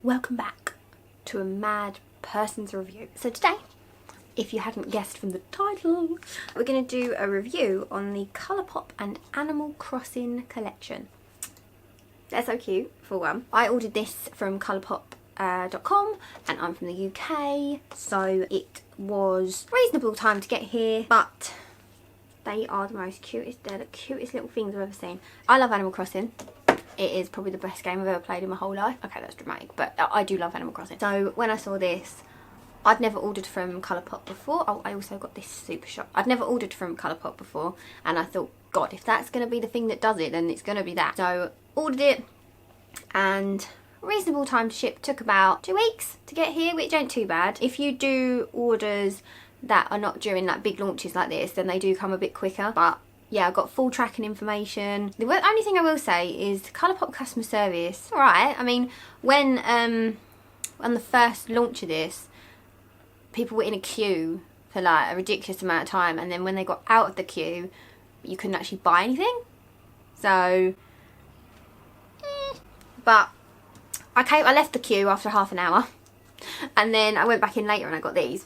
Welcome back to a mad person's review. So today, if you hadn't guessed from the title, we're going to do a review on the Colourpop and Animal Crossing collection. They're so cute, for one. I ordered this from Colourpop.com and I'm from the UK, so it was reasonable time to get here, but they are the most cutest, they're the cutest little things I've ever seen. I love Animal Crossing. It is probably the best game I've ever played in my whole life. Okay, that's dramatic, but I do love Animal Crossing. So when I saw this, I'd never ordered from Colourpop before. Oh, I also got this super shop. I'd never ordered from Colourpop before, and I thought, God, if that's going to be the thing that does it, then it's going to be that. So ordered it, and reasonable time to ship. Took about 2 weeks to get here, which ain't too bad. If you do orders that are not during like big launches like this, then they do come a bit quicker, but yeah, I got full tracking information. The only thing I will say is Colourpop customer service, alright. I mean, when on the first launch of this, people were in a queue for like a ridiculous amount of time, and then when they got out of the queue, you couldn't actually buy anything. So, but I left the queue after half an hour, and then I went back in later and I got these.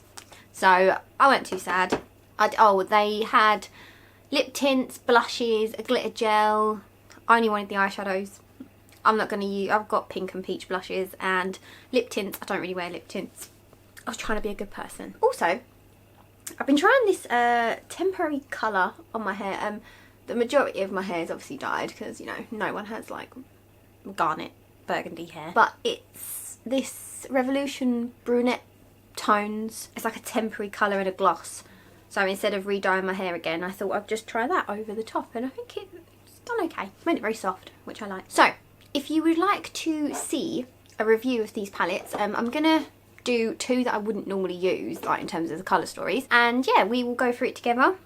So I weren't too sad. They had lip tints, blushes, a glitter gel. I only wanted the eyeshadows. I'm not going to use, I've got pink and peach blushes and lip tints. I don't really wear lip tints. I was trying to be a good person. Also, I've been trying this temporary colour on my hair. The majority of my hair is obviously dyed because, you know, no one has like garnet burgundy hair. But it's this Revolution brunette tones. It's like a temporary colour and a gloss. So instead of re-dyeing my hair again, I thought I'd just try that over the top, and I think it's done okay. Made it very soft, which I like. So, if you would like to see a review of these palettes, I'm gonna do 2 that I wouldn't normally use, like in terms of the colour stories. And yeah, we will go through it together.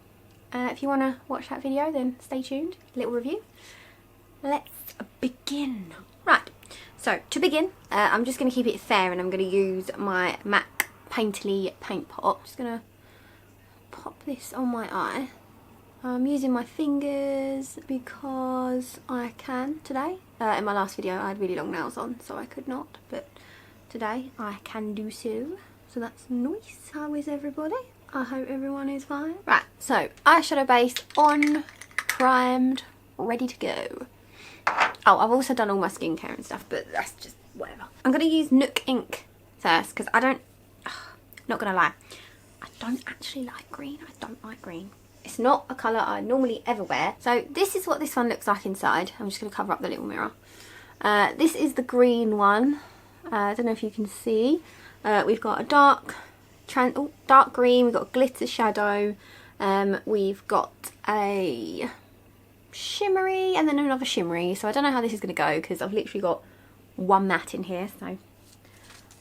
If you want to watch that video, then stay tuned. Little review. Let's begin. Right, so to begin, I'm just gonna keep it fair, and I'm gonna use my MAC Painterly paint pot. Just gonna pop this on my eye. I'm using my fingers because I can today. In my last video I had really long nails on, so I could not, but today I can do so. So that's nice. How is everybody? I hope everyone is fine. Right, so eyeshadow base on, primed, ready to go. Oh, I've also done all my skincare and stuff, but that's just whatever. I'm going to use Nook ink first because not going to lie, I don't actually like green. I don't like green. It's not a colour I normally ever wear. So this is what this one looks like inside. I'm just going to cover up the little mirror. This is the green one. I don't know if you can see. We've got a dark green. We've got a glitter shadow. We've got a shimmery and then another shimmery. So I don't know how this is going to go because I've literally got one matte in here. So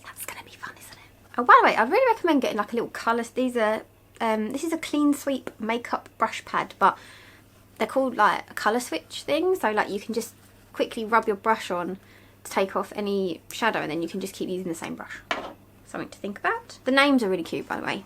that's going to be fun, isn't it? Oh, by the way, I'd really recommend getting like a little colour. These are, this is a clean sweep makeup brush pad, but they're called like a colour switch thing. So like you can just quickly rub your brush on to take off any shadow, and then you can just keep using the same brush. Something to think about. The names are really cute, by the way.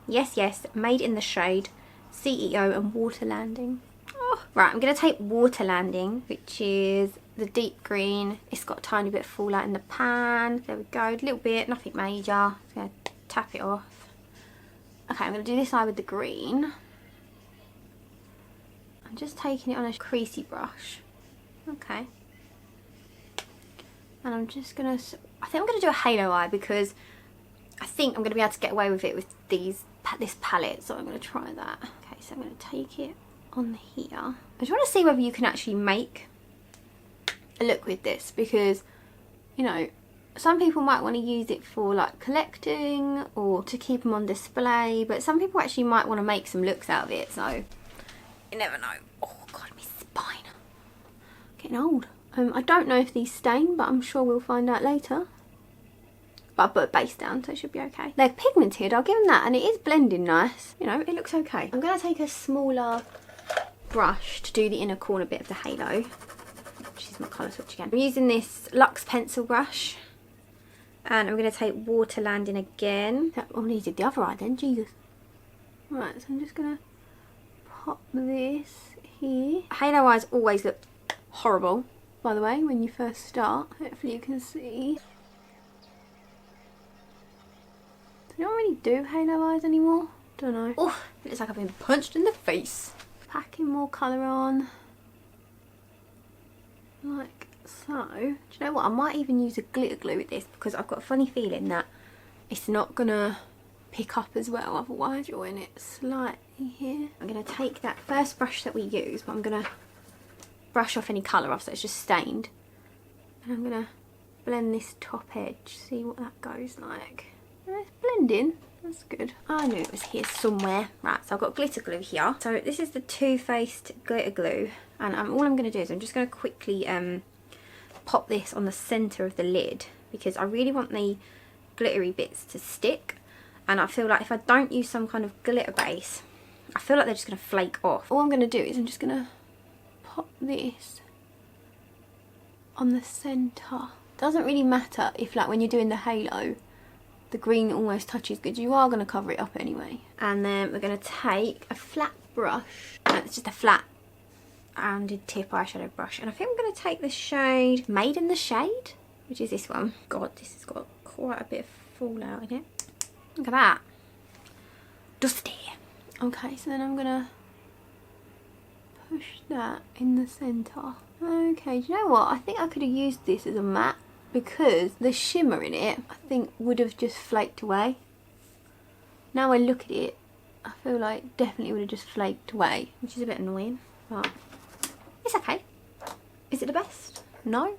Yes, yes, Made in the Shade, CEO and Water Landing. Oh. Right, I'm going to take Water Landing, which is the deep green. It's got a tiny bit of fallout in the pan. There we go, a little bit, nothing major. Just going to tap it off. Okay, I'm going to do this eye with the green. I'm just taking it on a creasy brush. Okay. And I'm just going to, I think I'm going to do a halo eye because I think I'm going to be able to get away with it with this palette. So I'm going to try that. Okay, so I'm going to take it on here. I just want to see whether you can actually make a look with this, because, you know, some people might want to use it for like collecting or to keep them on display, but some people actually might want to make some looks out of it, so you never know. Oh god, my spine. Getting old. I don't know if these stain, but I'm sure we'll find out later. But I put a base down, so it should be okay. They're pigmented, I'll give them that, and it is blending nice. You know, it looks okay. I'm going to take a smaller brush to do the inner corner bit of the halo, which is my colour switch again. I'm using this Luxe pencil brush, and I'm going to take Water Landing again. Oh, I needed the other eye then, Jesus. Right, so I'm just going to pop this here. Halo eyes always look horrible, by the way, when you first start. Hopefully you can see. really do halo eyes anymore. Don't know. Oh, it looks like I've been punched in the face. Packing more colour on. Like so. Do you know what? I might even use a glitter glue with this because I've got a funny feeling that it's not gonna pick up as well, otherwise you'll in it slightly here. I'm gonna take that first brush that we use, but I'm gonna brush off any colour off so it's just stained. And I'm gonna blend this top edge, see what that goes like. It's blending, that's good. I knew it was here somewhere. Right, so I've got glitter glue here. So this is the Too Faced glitter glue, and all I'm gonna do is I'm just gonna quickly pop this on the centre of the lid because I really want the glittery bits to stick. And I feel like if I don't use some kind of glitter base, I feel like they're just going to flake off. All I'm going to do is I'm just going to pop this on the centre. Doesn't really matter if, like, when you're doing the halo, the green almost touches good. You are going to cover it up anyway. And then we're going to take a flat brush. It's just a flat rounded tip eyeshadow brush. And I think I'm going to take the shade Made in the Shade, which is this one. God, this has got quite a bit of fallout in it. Look at that. Dusty. Okay, so then I'm gonna push that in the centre. Okay, do you know what? I think I could have used this as a matte because the shimmer in it, I think, would have just flaked away. Now I look at it, I feel like it definitely would have just flaked away, which is a bit annoying, but it's okay. Is it the best? No?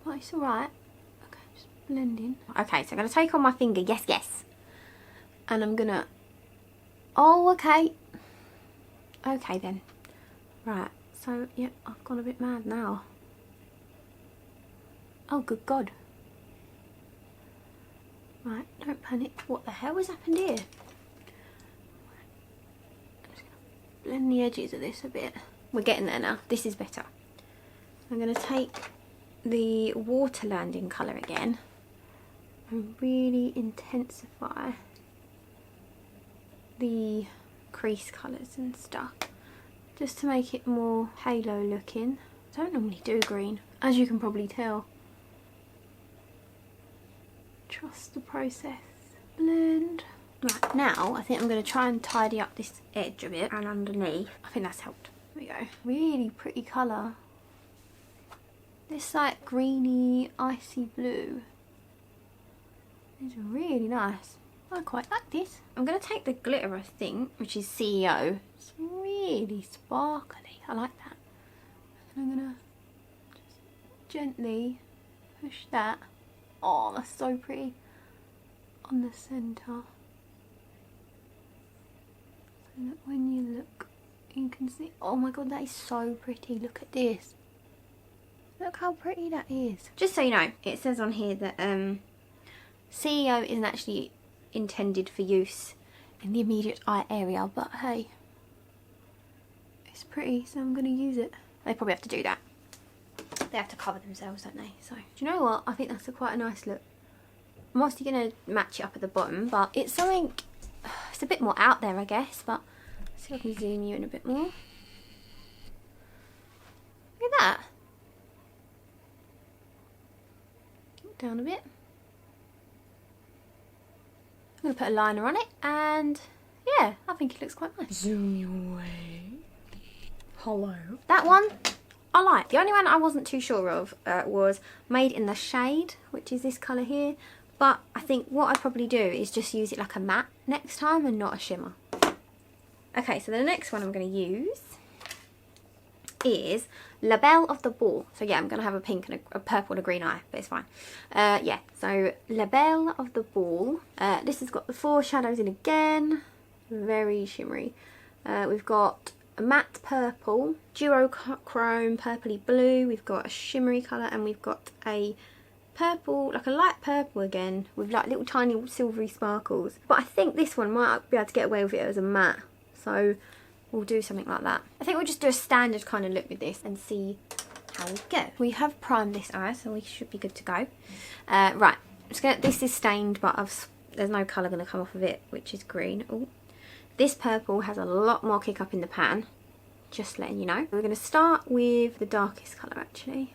But it's alright. Okay, just blending. Okay, so I'm gonna take on my finger, yes. And I'm gonna, oh, okay then, right, so yeah, I've gone a bit mad now. Oh good God. Right, don't panic. What the hell has happened here? I'm just gonna blend the edges of this a bit. We're getting there now. This is better. I'm gonna take the water landing colour again and really intensify the crease colours and stuff just to make it more halo looking. I don't normally do green, as you can probably tell. Trust the process. Blend. Right, now I think I'm going to try and tidy up this edge a bit and underneath. I think that's helped. There we go. Really pretty colour. This like greeny icy blue is really nice. I quite like this. I'm going to take the glitter, I think, which is CEO. It's really sparkly. I like that. And I'm going to just gently push that. Oh, that's so pretty. On the centre. So that when you look, you can see. Oh my God, that is so pretty. Look at this. Look how pretty that is. Just so you know, it says on here that CEO isn't actually intended for use in the immediate eye area, but hey, it's pretty, so I'm going to use it. They probably have to do that. They have to cover themselves, don't they? So, do you know what? I think that's quite a nice look. I'm obviously going to match it up at the bottom, but it's something, it's a bit more out there, I guess, but let's see if I can zoom you in a bit more. Look at that. Down a bit. I'm going to put a liner on it, and yeah, I think it looks quite nice. Zoom your way. Hello. That one, I like. The only one I wasn't too sure of was Made in the Shade, which is this colour here. But I think what I'd probably do is just use it like a matte next time and not a shimmer. Okay, so the next one I'm going to use is Labelle of the Ball. So yeah, I'm going to have a pink and a purple and a green eye, but it's fine. Yeah, so Labelle of the Ball. This has got the 4 shadows in again. Very shimmery. We've got a matte purple, duochrome purpley blue. We've got a shimmery colour, and we've got a purple, like a light purple again, with like little tiny silvery sparkles. But I think this one might be able to get away with it as a matte. So we'll do something like that. I think we'll just do a standard kind of look with this and see how we go. We have primed this eye, so we should be good to go. Right, this is stained, but there's no colour going to come off of it, which is green. Ooh. This purple has a lot more kick up in the pan, just letting you know. We're going to start with the darkest colour actually.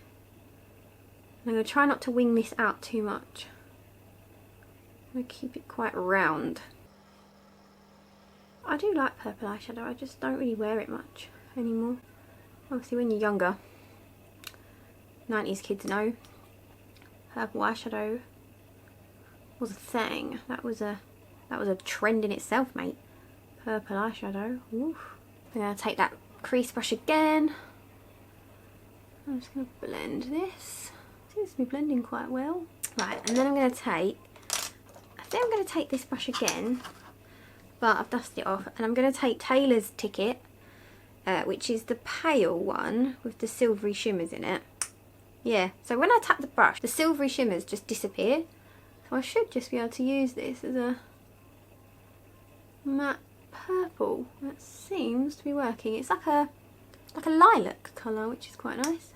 I'm going to try not to wing this out too much. I'm going to keep it quite round. I do like purple eyeshadow, I just don't really wear it much anymore. Obviously when you're younger, 90s kids know purple eyeshadow was a thing. That was a trend in itself, mate. Purple eyeshadow. Oof. I'm going to take that crease brush again. I'm just going to blend this. Seems to be blending quite well. Right, and then I'm going to take, I think I'm going to take this brush again, but I've dusted it off, and I'm going to take Taylor's Ticket, which is the pale one with the silvery shimmers in it. Yeah, so when I tap the brush, the silvery shimmers just disappear. So I should just be able to use this as a matte purple. That seems to be working. It's like a lilac colour, which is quite nice.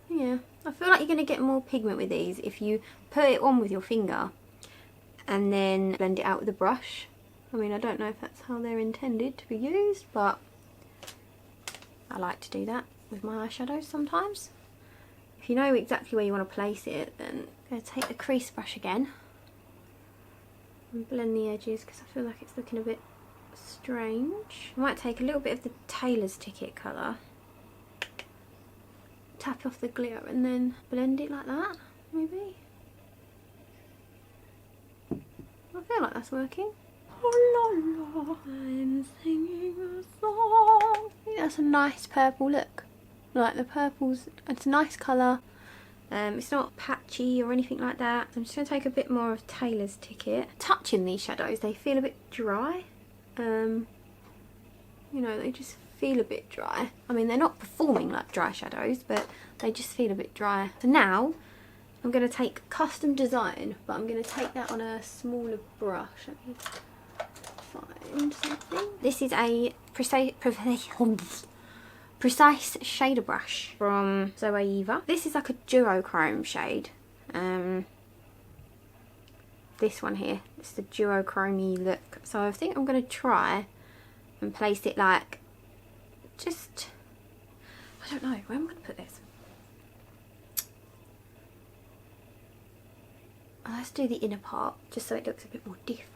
Yeah, I feel like you're going to get more pigment with these if you put it on with your finger and then blend it out with a brush. I mean, I don't know if that's how they're intended to be used, but I like to do that with my eyeshadows sometimes. If you know exactly where you want to place it, then I'm going to take the crease brush again and blend the edges because I feel like it's looking a bit strange. I might take a little bit of the Taylor's Ticket colour, tap off the glitter and then blend it like that, maybe. I feel like that's working. Oh la la, I'm singing a song. I think that's a nice purple look. Like the purples, it's a nice colour. It's not patchy or anything like that. I'm just going to take a bit more of Taylor's Ticket. Touching these shadows, they feel a bit dry. You know, they just feel a bit dry. I mean, they're not performing like dry shadows, but they just feel a bit dry. So now I'm going to take Custom Design, but I'm going to take that on a smaller brush. Let me find something. This is a precise shader brush from Zoeva. This is like a duochrome shade. This one here, it's the duochrome look. So I think I'm going to try and place it like, just, I don't know, where am I going to put this? Oh, let's do the inner part, just so it looks a bit more different.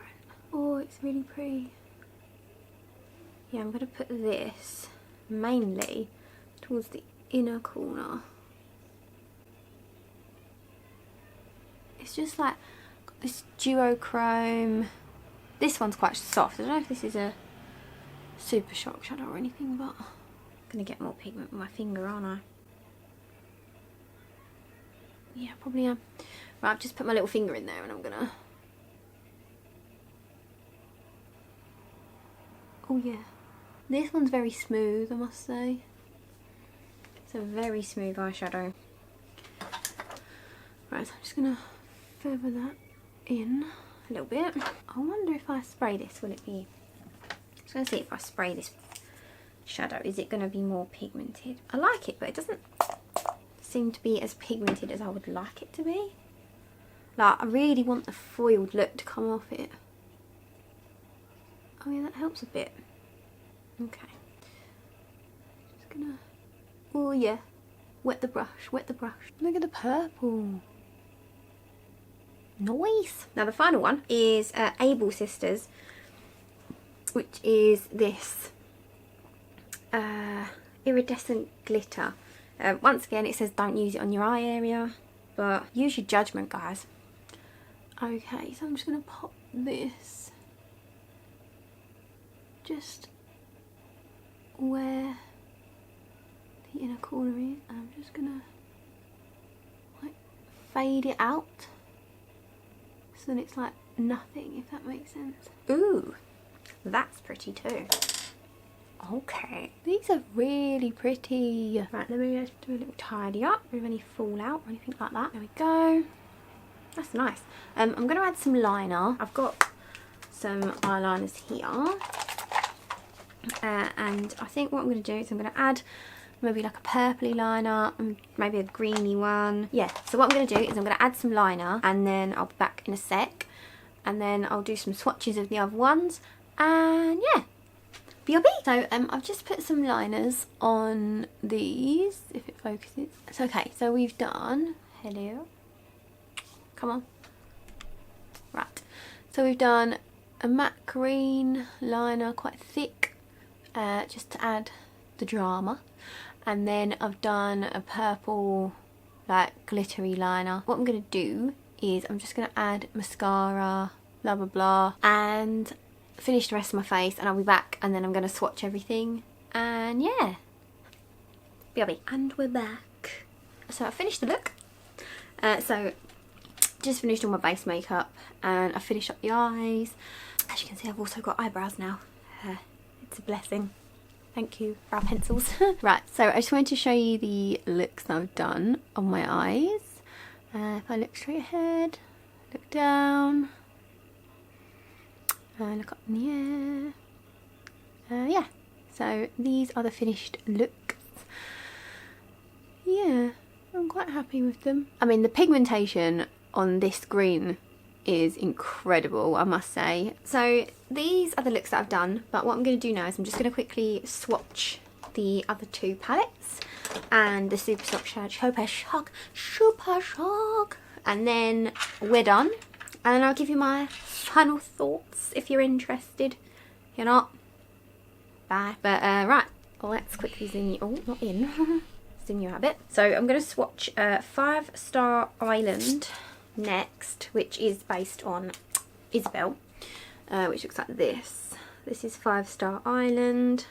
Oh, it's really pretty. Yeah, I'm going to put this mainly towards the inner corner. It's just like this duochrome. This one's quite soft. I don't know if this is a Super Shock shadow or anything, but I'm gonna get more pigment with my finger, aren't I? Yeah, probably am. Right, I've just put my little finger in there and I'm gonna, oh yeah, this one's very smooth, I must say. It's a very smooth eyeshadow. Right, so I'm just gonna feather that in a little bit. I wonder if I spray this, will it be, I'm just gonna see if I spray this shadow, is it gonna be more pigmented? I like it, but it doesn't seem to be as pigmented as I would like it to be. Like, I really want the foiled look to come off it. Oh yeah, that helps a bit. Okay. Just gonna, oh yeah, wet the brush, wet the brush. Look at the purple. Nice. Now the final one is Able Sisters, which is this iridescent glitter. Once again, it says don't use it on your eye area, but use your judgment, guys. Okay, so I'm just going to pop this just where the inner corner is, and I'm just going to like fade it out so then it's like nothing, if that makes sense. Ooh, that's pretty too. Okay, these are really pretty. Right, let me just do a little tidy up with any fallout or anything like that. There we go. That's nice. I'm going to add some liner. I've got some eyeliners here. And I think what I'm going to do is I'm going to add maybe like a purpley liner and maybe a greeny one. Yeah, so what I'm going to do is I'm going to add some liner and then I'll be back in a sec. And then I'll do some swatches of the other ones. And yeah. BRB. So I've just put some liners on these, if it focuses. It's okay, so we've done, hello, come on, So we've done a matte green liner, quite thick, just to add the drama. And then I've done a purple, like glittery liner. What I'm going to do is I'm just going to add mascara, blah blah blah, and finish the rest of my face, and I'll be back, and then I'm going to swatch everything, and yeah, BRB. And we're back. So I finished the look. So just finished all my base makeup, and I finished up the eyes. As you can see, I've also got eyebrows now. It's a blessing. Thank you, brow pencils. Right, so I just wanted to show you the looks that I've done on my eyes. If I look straight ahead, look down, look up in the air. Yeah, so these are the finished looks. Yeah, I'm quite happy with them. I mean, the pigmentation on this green is incredible, I must say. So these are the looks that I've done, but what I'm going to do now is I'm just going to quickly swatch the other two palettes and the Super Shock, and then we're done, and I'll give you my final thoughts if you're interested. If you're not, bye. But right, let's quickly zoom you. Oh, not in. Zoom you out a bit. So I'm going to swatch 5 Star Island next, which is based on Isabelle, which looks like this. This is 5 Star Island.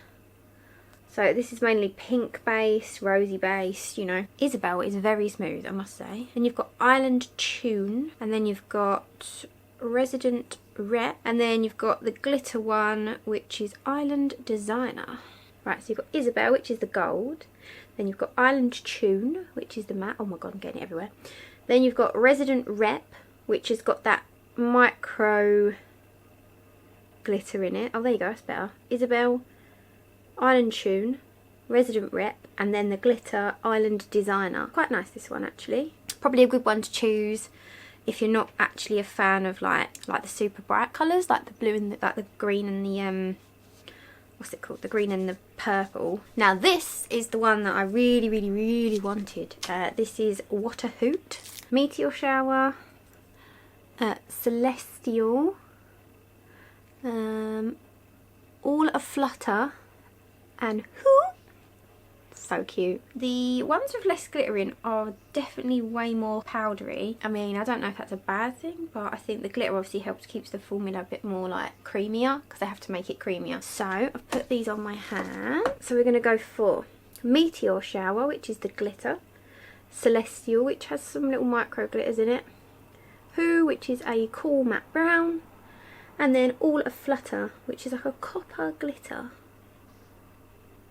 So this is mainly pink base, rosy base, you know. Isabelle is very smooth, I must say. And you've got Island Tune, and then you've got Resident Rep, and then you've got the glitter one, which is Island Designer. Right, so you've got Isabelle, which is the gold. Then you've got Island Tune, which is the matte. Oh my god, I'm getting it everywhere. Then you've got Resident Rep, which has got that micro glitter in it. Oh, there you go, that's better. Isabelle, Island Tune, Resident Rep, and then the glitter Island Designer. Quite nice, this one, actually. Probably a good one to choose if you're not actually a fan of like the super bright colours, like the blue and the green and the what's it called? The green and the purple. Now this is the one that I really wanted. This is What a Hoot, Meteor Shower, Celestial, All a Flutter, and Who. So cute. The ones with less glitter in are definitely way more powdery. I mean, I don't know if that's a bad thing, but I think the glitter obviously helps keeps the formula a bit more like creamier, because they have to make it creamier. So I've put these on my hand. So we're going to go for Meteor Shower, which is the glitter, Celestial, which has some little micro glitters in it, Who, which is a cool matte brown, and then All a Flutter, which is like a copper glitter.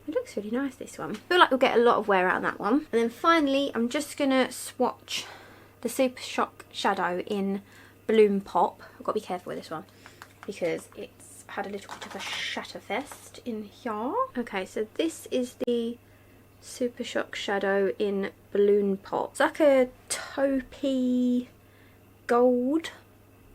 It looks really nice, this one. I feel like we'll get a lot of wear out of that one. And then finally, I'm just going to swatch the Super Shock Shadow in Balloon Pop. I've got to be careful with this one because it's had a little bit of a shatterfest in here. Okay, so this is the Super Shock Shadow in Balloon Pop. It's like a taupey gold,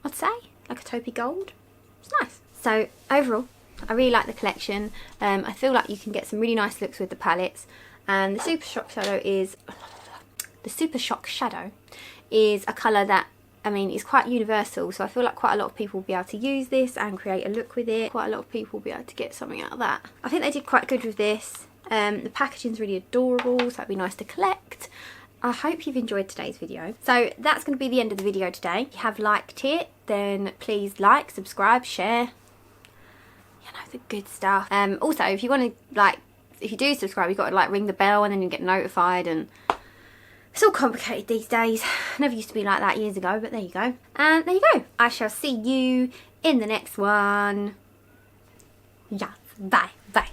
I'd say. Like a taupey gold. It's nice. So overall, I really like the collection. I feel like you can get some really nice looks with the palettes, and the Super Shock Shadow is a colour that, I mean, is quite universal, so I feel like quite a lot of people will be able to use this and create a look with it. Quite a lot of people will be able to get something out of that. I think they did quite good with this. The packaging's really adorable, so that'd be nice to collect. I hope you've enjoyed today's video. So that's going to be the end of the video today. If you have liked it, then please like, subscribe, share. You know, the good stuff. Also, if you want to, like, if you do subscribe, you've got to, like, ring the bell and then you get notified, and it's all complicated these days. Never used to be like that years ago, but there you go. And there you go. I shall see you in the next one. Yeah, bye, bye.